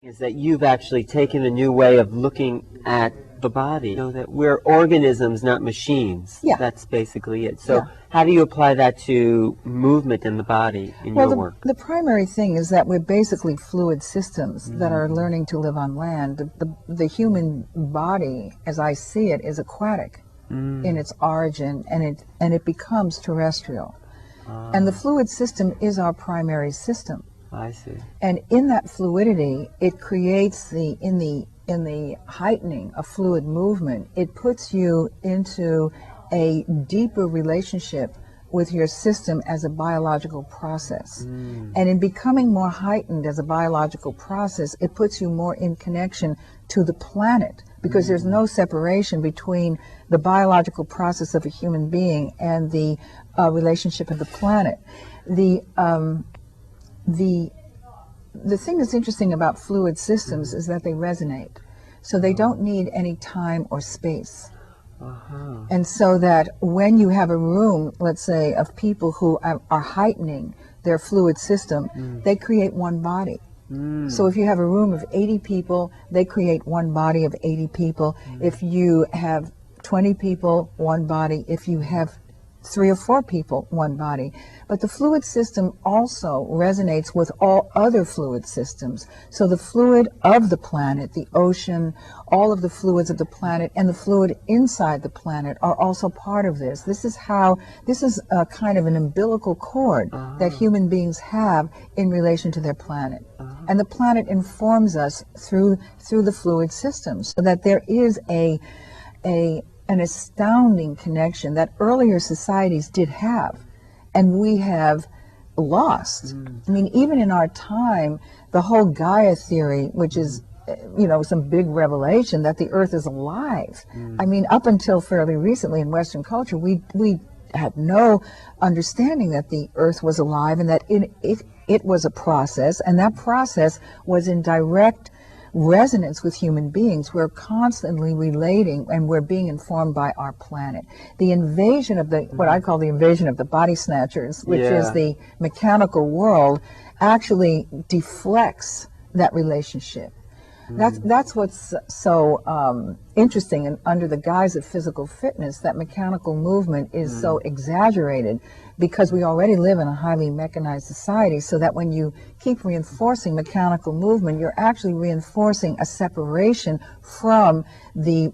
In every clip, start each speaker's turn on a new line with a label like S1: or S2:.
S1: Is that you've actually taken a new way of looking at the body. You know, that we're organisms, not machines.
S2: Yeah.
S1: That's basically it. So
S2: Yeah.
S1: how do you apply that to movement in the body in your work?
S2: The primary thing is that we're basically fluid systems that are learning to live on land. The human body, as I see it, is aquatic in its origin, and it becomes terrestrial. And the fluid system is our primary system.
S1: I see.
S2: And in that fluidity, it creates in the heightening of fluid movement, it puts you into a deeper relationship with your system as a biological process. And in becoming more heightened as a biological process, it puts you more in connection to the planet, because there's no separation between the biological process of a human being and the relationship of the planet. The thing that's interesting about fluid systems is that they resonate. So they don't need any time or space. And so that when you have a room, let's say, of people who are heightening their fluid system, they create one body. So if you have a room of 80 people, they create one body of 80 people. If you have 20 people, one body. If you have 3 or 4 people, one body. But the fluid system also resonates with all other fluid systems. So the fluid of the planet, the ocean, all of the fluids of the planet, and the fluid inside the planet are also part of this. This is a kind of an umbilical cord that human beings have in relation to their planet. And the planet informs us through the fluid systems, so that there is an astounding connection that earlier societies did have, and we have lost. I mean, even in our time, the whole Gaia theory, which is, some big revelation that the Earth is alive. I mean, up until fairly recently in Western culture, we had no understanding that the Earth was alive, and that it was a process, and that process was in direct resonance with human beings. We're constantly relating, and we're being informed by our planet. The invasion of what I call the invasion of the body snatchers, which is the mechanical world, actually deflects that relationship. That's what's so interesting, and under the guise of physical fitness, that mechanical movement is so exaggerated, because we already live in a highly mechanized society, so that when you keep reinforcing mechanical movement, you're actually reinforcing a separation from the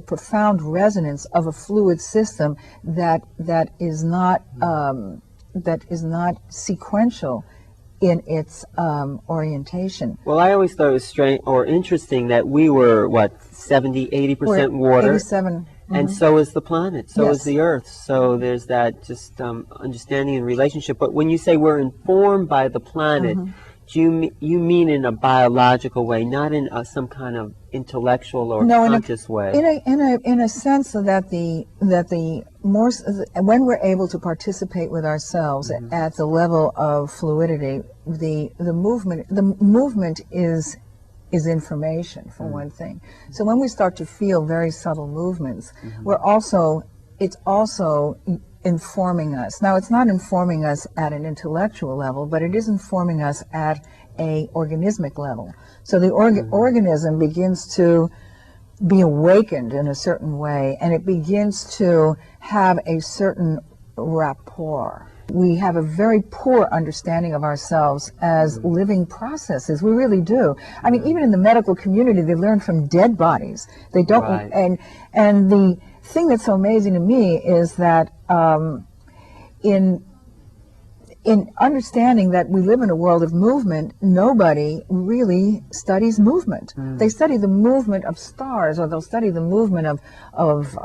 S2: profound resonance of a fluid system that is not sequential in its orientation.
S1: Well, I always thought it was strange or interesting that we were, 70–80% water?
S2: 87.
S1: And so is the planet, so
S2: Yes.
S1: is the Earth. So there's that just understanding and relationship. But when you say we're informed by the planet, do you mean in a biological way, not in some kind of intellectual or conscious way?
S2: In a sense that when we're able to participate with ourselves at the level of fluidity, the movement is information, for one thing. So when we start to feel very subtle movements, it's also informing us. Now, it's not informing us at an intellectual level, but it is informing us at a organismic level. So the organism begins to be awakened in a certain way, and it begins to have a certain rapport. We have a very poor understanding of ourselves as living processes. We really do. I mean, even in the medical community, they learn from dead bodies. They don't, and the thing that's so amazing to me is that in understanding that we live in a world of movement, nobody really studies movement. They study the movement of stars, or they'll study the movement of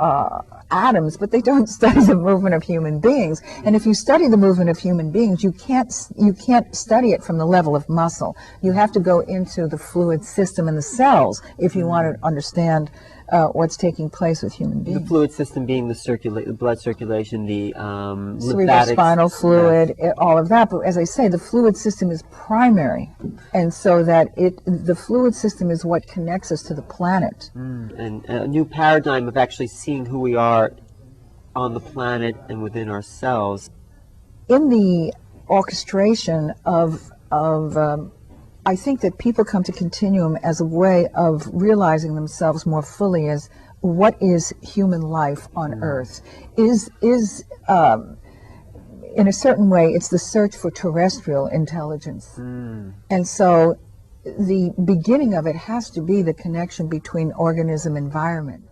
S2: atoms, but they don't study the movement of human beings. And if you study the movement of human beings, you can't study it from the level of muscle. You have to go into the fluid system in the cells if you want to understand what's taking place with human beings.
S1: The fluid system being the blood circulation, the
S2: cerebrospinal fluid, all of that. But as I say, the fluid system is primary, and so that the fluid system is what connects us to the planet.
S1: And a new paradigm of actually seeing who we are on the planet and within ourselves.
S2: In the orchestration of I think that people come to Continuum as a way of realizing themselves more fully as what is human life on Earth. In a certain way, it's the search for terrestrial intelligence. And so the beginning of it has to be the connection between organism and environment.